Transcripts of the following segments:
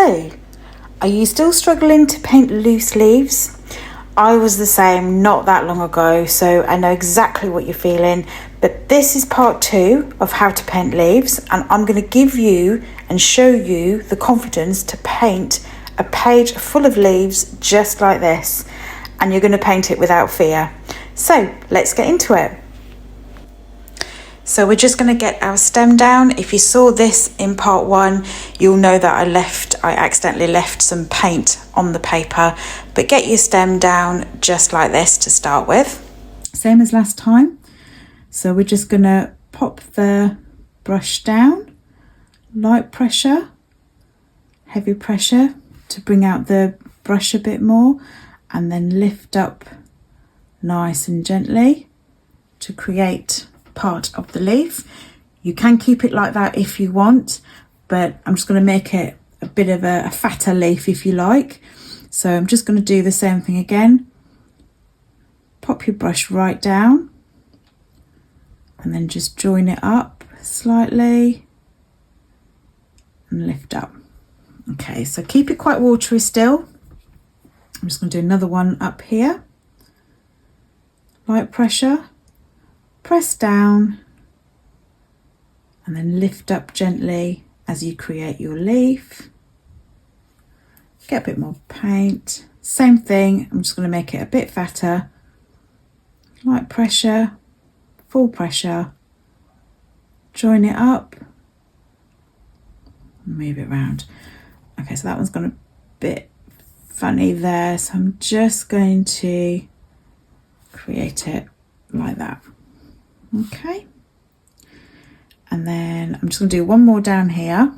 So, are you still struggling to paint loose leaves? I was the same not that long ago, so I know exactly what you're feeling. But this is part 2 of how to paint leaves, and I'm going to give you and show you the confidence to paint a page full of leaves just like this, and you're going to paint it without fear. So let's get into it. So we're just going to get our stem down. If you saw this in part 1, you'll know that I accidentally left some paint on the paper, but get your stem down just like this to start with. Same as last time. So we're just going to pop the brush down, light pressure, heavy pressure to bring out the brush a bit more, and then lift up nice and gently to create part of the leaf. You can keep it like that if you want, but I'm just going to make it a bit of a fatter leaf if you like. So I'm just going to do the same thing again. Pop your brush right down and then just join it up slightly and lift up. Okay, so keep it quite watery still. I'm just going to do another one up here. Light pressure, press down and then lift up gently as you create your leaf. Get a bit more paint. Same thing, I'm just going to make it a bit fatter. Light pressure, full pressure, join it up, move it around. Okay, so that one's gone a bit funny there, so I'm just going to create it like that. Okay, and then I'm just going to do one more down here.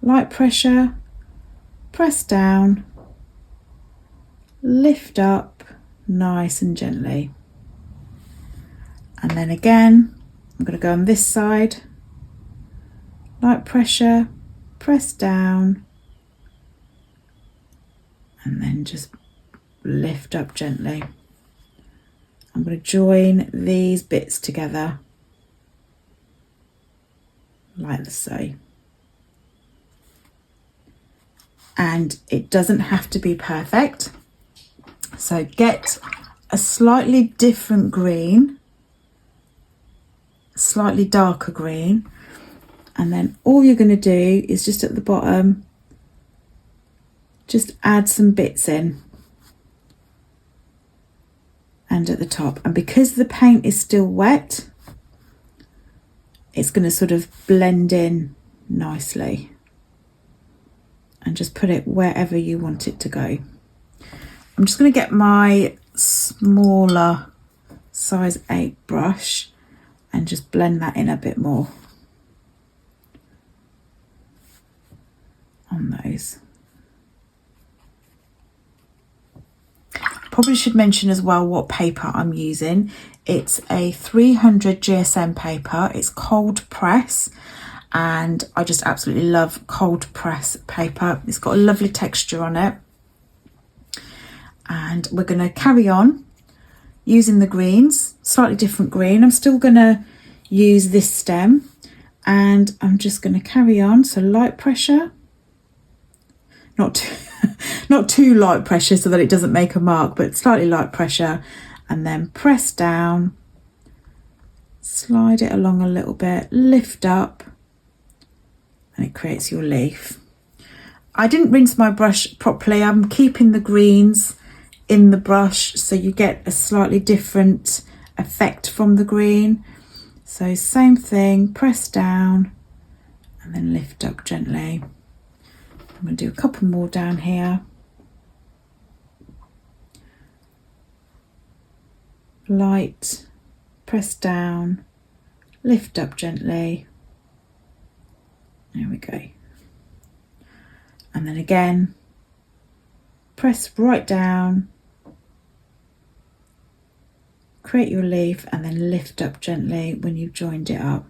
Light pressure, press down, lift up nice and gently, and then again I'm going to go on this side. Light pressure, press down, and then just lift up gently. I'm going to join these bits together like so. And it doesn't have to be perfect. So get a slightly different green, slightly darker green, and then all you're going to do is just at the bottom, just add some bits in. And at the top, and because the paint is still wet, it's going to sort of blend in nicely, and just put it wherever you want it to go. I'm just going to get my smaller size 8 brush and just blend that in a bit more on those. Probably should mention as well what paper I'm using. It's a 300 GSM paper. It's cold press, and I just absolutely love cold press paper. It's got a lovely texture on it. And we're going to carry on using the greens, slightly different green. I'm still going to use this stem, and I'm just going to carry on. So light pressure, not too light pressure so that it doesn't make a mark, but slightly light pressure, and then press down, slide it along a little bit, lift up, and it creates your leaf. I didn't rinse my brush properly. I'm keeping the greens in the brush so you get a slightly different effect from the green. So same thing, press down and then lift up gently. I'm going to do a couple more down here. Light, press down, lift up gently. There we go. And then again, press right down, create your leaf, and then lift up gently when you've joined it up.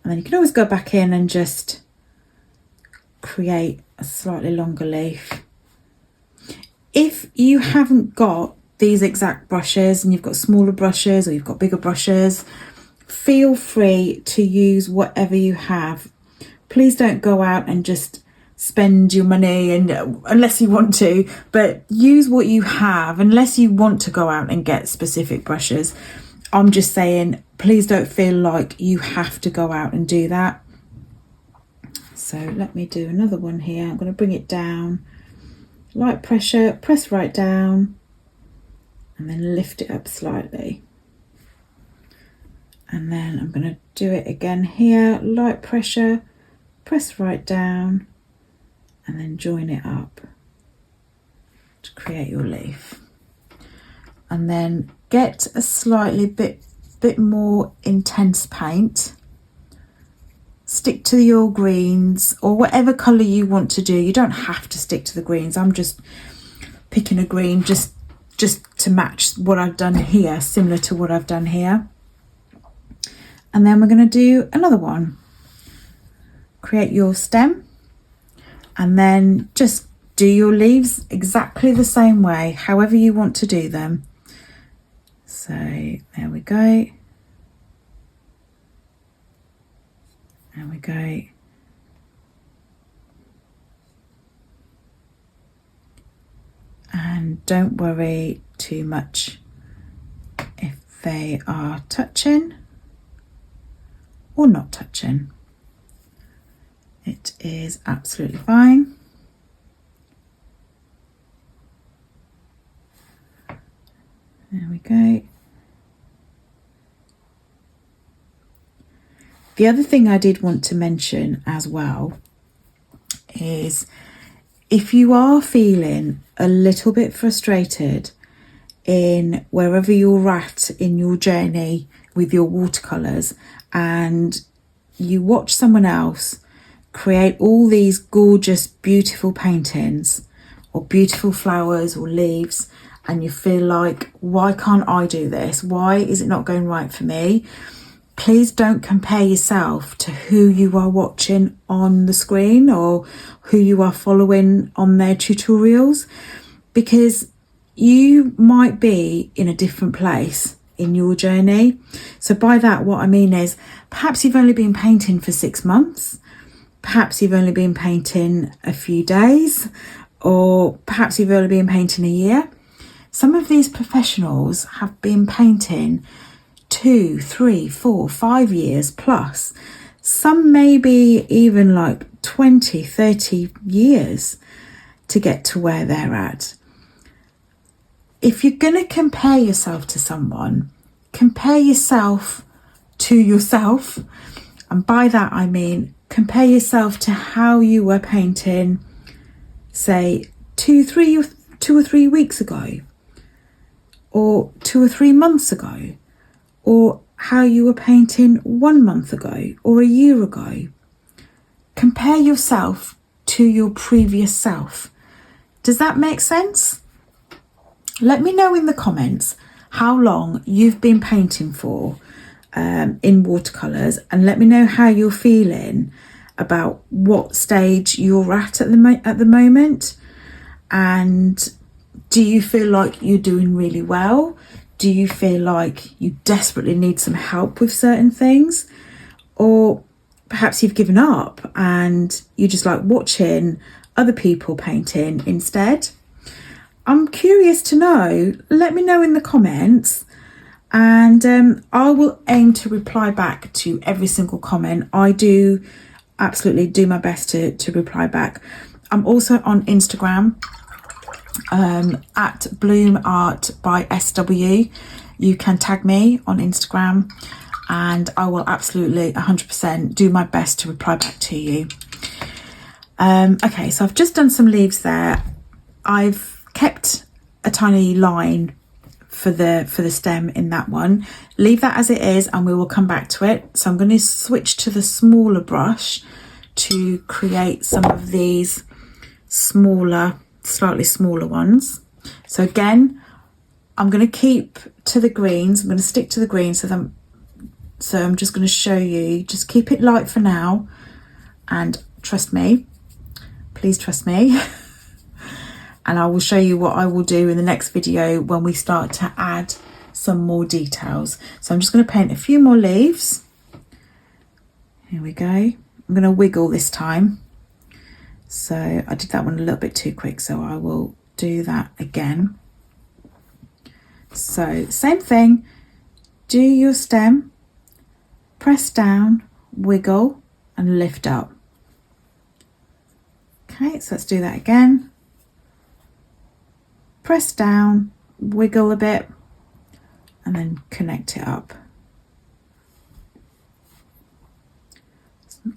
And then you can always go back in and just create a slightly longer leaf. If you haven't got these exact brushes and you've got smaller brushes or you've got bigger brushes, feel free to use whatever you have. Please don't go out and just spend your money, and unless you want to, but use what you have unless you want to go out and get specific brushes. I'm just saying, please don't feel like you have to go out and do that. So let me do another one here. I'm going to bring it down, light pressure, press right down, and then lift it up slightly. And then I'm going to do it again here, light pressure, press right down, and then join it up to create your leaf. And then get a slightly bit more intense paint. Stick to your greens or whatever colour you want to do. You don't have to stick to the greens. I'm just picking a green just to match what I've done here, similar to what I've done here. And then we're going to do another one. Create your stem, and then just do your leaves exactly the same way, however you want to do them. So there we go. There we go. And don't worry too much if they are touching or not touching. It is absolutely fine. There we go. The other thing I did want to mention as well is if you are feeling a little bit frustrated in wherever you're at in your journey with your watercolours, and you watch someone else create all these gorgeous, beautiful paintings or beautiful flowers or leaves, and you feel like, why can't I do this? Why is it not going right for me? Please don't compare yourself to who you are watching on the screen or who you are following on their tutorials, because you might be in a different place in your journey. So by that, what I mean is perhaps you've only been painting for 6 months, perhaps you've only been painting a few days, or perhaps you've only been painting a year. Some of these professionals have been painting 2, 3, 4, 5 years plus. Some maybe even like 20, 30 years to get to where they're at. If you're going to compare yourself to someone, compare yourself to yourself. And by that I mean compare yourself to how you were painting, say, 2 or 3 weeks ago, or 2 or 3 months ago, or how you were painting 1 month ago or a year ago. Compare yourself to your previous self. Does that make sense? Let me know in the comments how long you've been painting for in watercolours, and let me know how you're feeling about what stage you're at the moment. And do you feel like you're doing really well? Do you feel like you desperately need some help with certain things? Or perhaps you've given up and you just like watching other people painting instead? I'm curious to know. Let me know in the comments, and I will aim to reply back to every single comment. I do absolutely do my best to reply back. I'm also on Instagram at Bloom Art by SW. You can tag me on Instagram and I will absolutely 100% do my best to reply back to you. Okay, so I've just done some leaves there. I've kept a tiny line for the stem in that one. Leave that as it is and we will come back to it. So I'm going to switch to the smaller brush to create some of these slightly smaller ones. So again, I'm going to keep to the greens. I'm going to stick to the greens. So I'm just going to show you, just keep it light for now, and trust me, please trust me. And I will show you what I will do in the next video when we start to add some more details. So I'm just going to paint a few more leaves. Here we go. I'm going to wiggle this time. So I did that one a little bit too quick, so I will do that again. So same thing, do your stem, press down, wiggle and lift up. Okay, so let's do that again. Press down, wiggle a bit and then connect it up.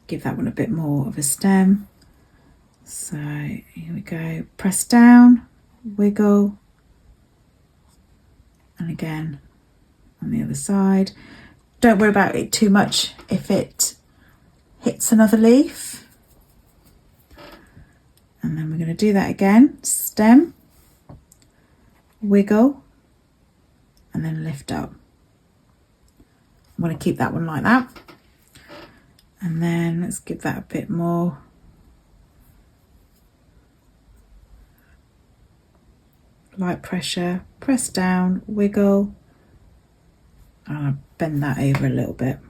Give that one a bit more of a stem. So here we go, press down, wiggle, and again on the other side. Don't worry about it too much if it hits another leaf. And then we're going to do that again, stem, wiggle, and then lift up. I'm going to keep that one like that. And then let's give that a bit more. Light pressure, press down, wiggle, and I'll bend that over a little bit.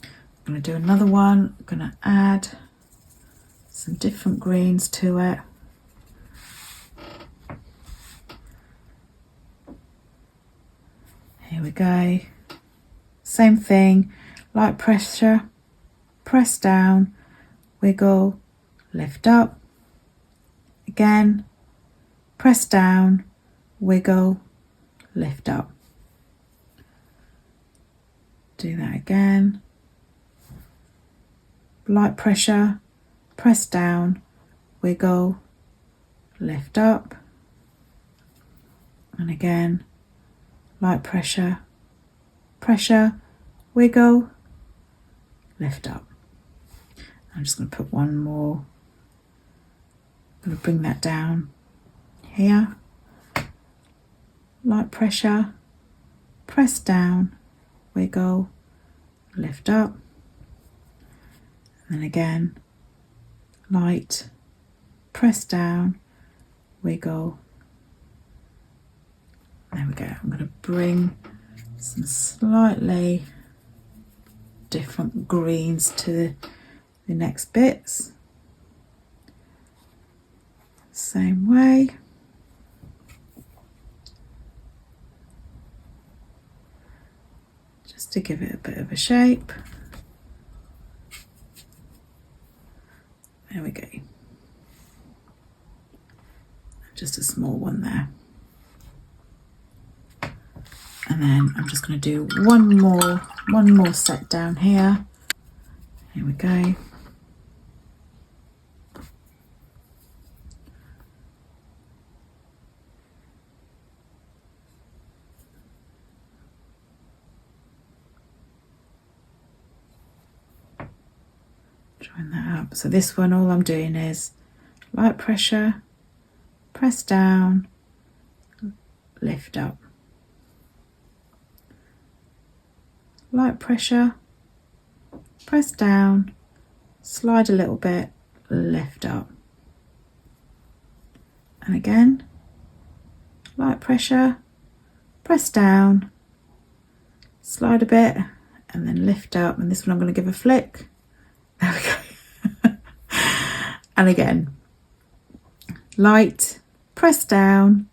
I'm going to do another one. I'm going to add some different greens to it. Here we go. Same thing, light pressure, press down, wiggle, lift up. Again. Press down, wiggle, lift up. Do that again. Light pressure, press down, wiggle, lift up. And again, light pressure, pressure, wiggle, lift up. I'm just going to put one more. I'm going to bring that down. Here, light pressure, press down, wiggle, lift up, and then again, light, press down, wiggle. There we go. I'm going to bring some slightly different greens to the next bits. Same way. Just to give it a bit of a shape. There we go. Just a small one there. And then I'm just going to do one more set down here. Here we go. Join that up. So this one, all I'm doing is light pressure, press down, lift up. Light pressure, press down, slide a little bit, lift up. And again, light pressure, press down, slide a bit, and then lift up. And this one I'm going to give a flick. There we go. And again, light, press down,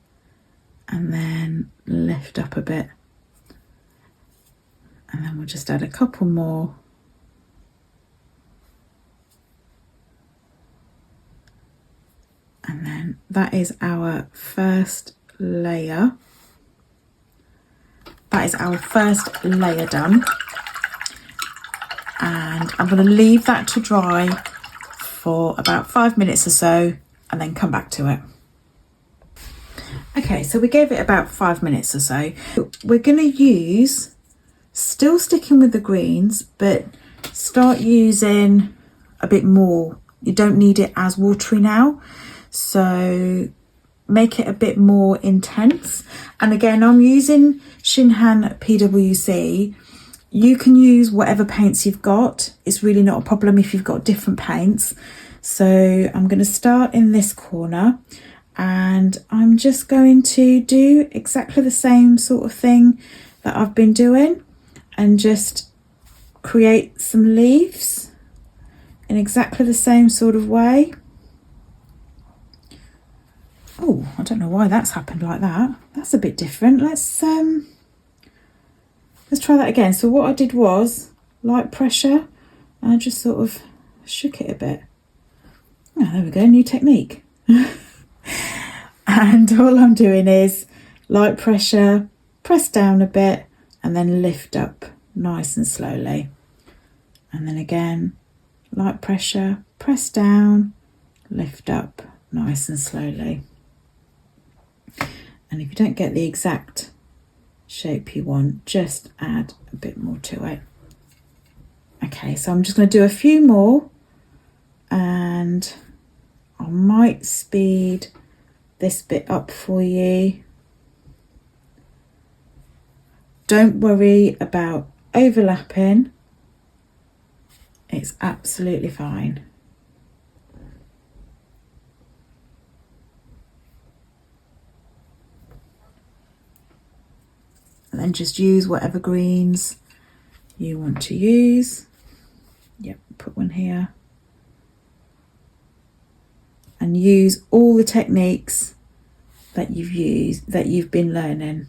and then lift up a bit. And then we'll just add a couple more. And then that is our first layer. That is our first layer done. And I'm going to leave that to dry for about 5 minutes or so and then come back to it. Okay, so we gave it about 5 minutes or so. We're going to use, still sticking with the greens, but start using a bit more. You don't need it as watery now, so make it a bit more intense. And again, I'm using Shinhan PWC. You can use whatever paints you've got. It's really not a problem if you've got different paints. So I'm going to start in this corner and I'm just going to do exactly the same sort of thing that I've been doing and just create some leaves in exactly the same sort of way. Oh, I don't know why that's happened like that. That's a bit different. Let's try that again. So what I did was light pressure and I just sort of shook it a bit. Oh, there we go, new technique. And all I'm doing is light pressure, press down a bit and then lift up nice and slowly. And then again, light pressure, press down, lift up nice and slowly. And if you don't get the exact shape you want, just add a bit more to it. Okay, so I'm just going to do a few more, and I might speed this bit up for you. Don't worry about overlapping, it's absolutely fine. And then just use whatever greens you want to use. Yep, put one here. And use all the techniques that you've been learning.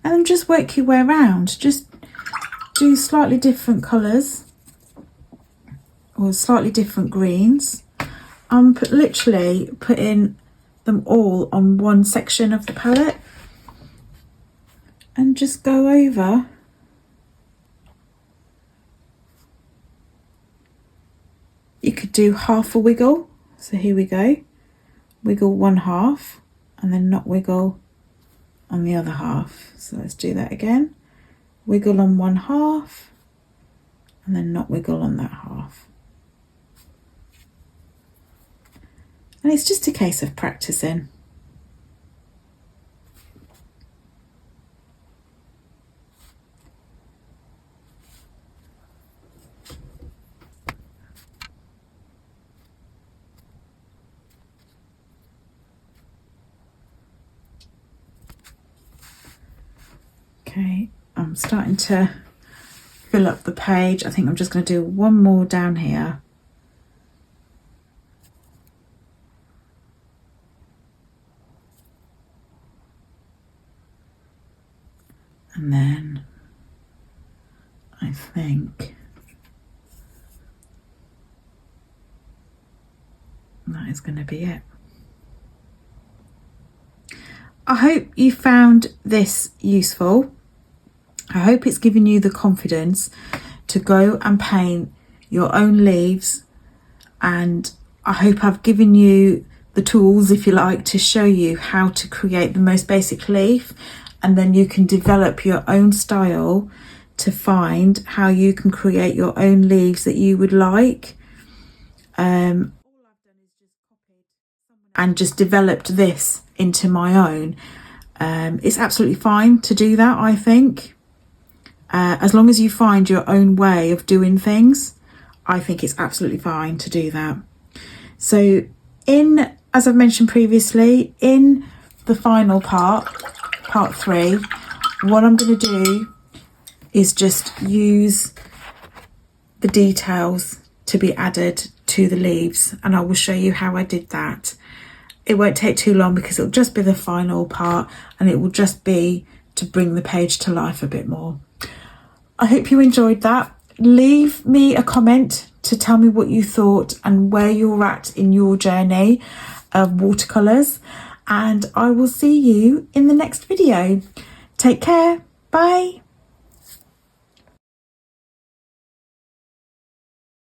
And then just work your way around. Just do slightly different colours or slightly different greens. I'm literally putting them all on one section of the palette and just go over. You could do half a wiggle. So here we go. Wiggle one half and then not wiggle on the other half. So let's do that again. Wiggle on one half and then not wiggle on that half. And it's just a case of practicing. Okay, I'm starting to fill up the page. I think I'm just going to do one more down here. And then I think that is going to be it. I hope you found this useful. I hope it's given you the confidence to go and paint your own leaves, and I hope I've given you the tools, if you like, to show you how to create the most basic leaf, and then you can develop your own style to find how you can create your own leaves that you would like. And just developed this into my own. It's absolutely fine to do that, I think. As long as you find your own way of doing things, I think it's absolutely fine to do that. So as I've mentioned previously, in the final part 3, what I'm going to do is just use the details to be added to the leaves, and I will show you how I did that. It won't take too long because it'll just be the final part, and it will just be to bring the page to life a bit more. I hope you enjoyed that. Leave me a comment to tell me what you thought and where you're at in your journey of watercolours, and I will see you in the next video. Take care. Bye.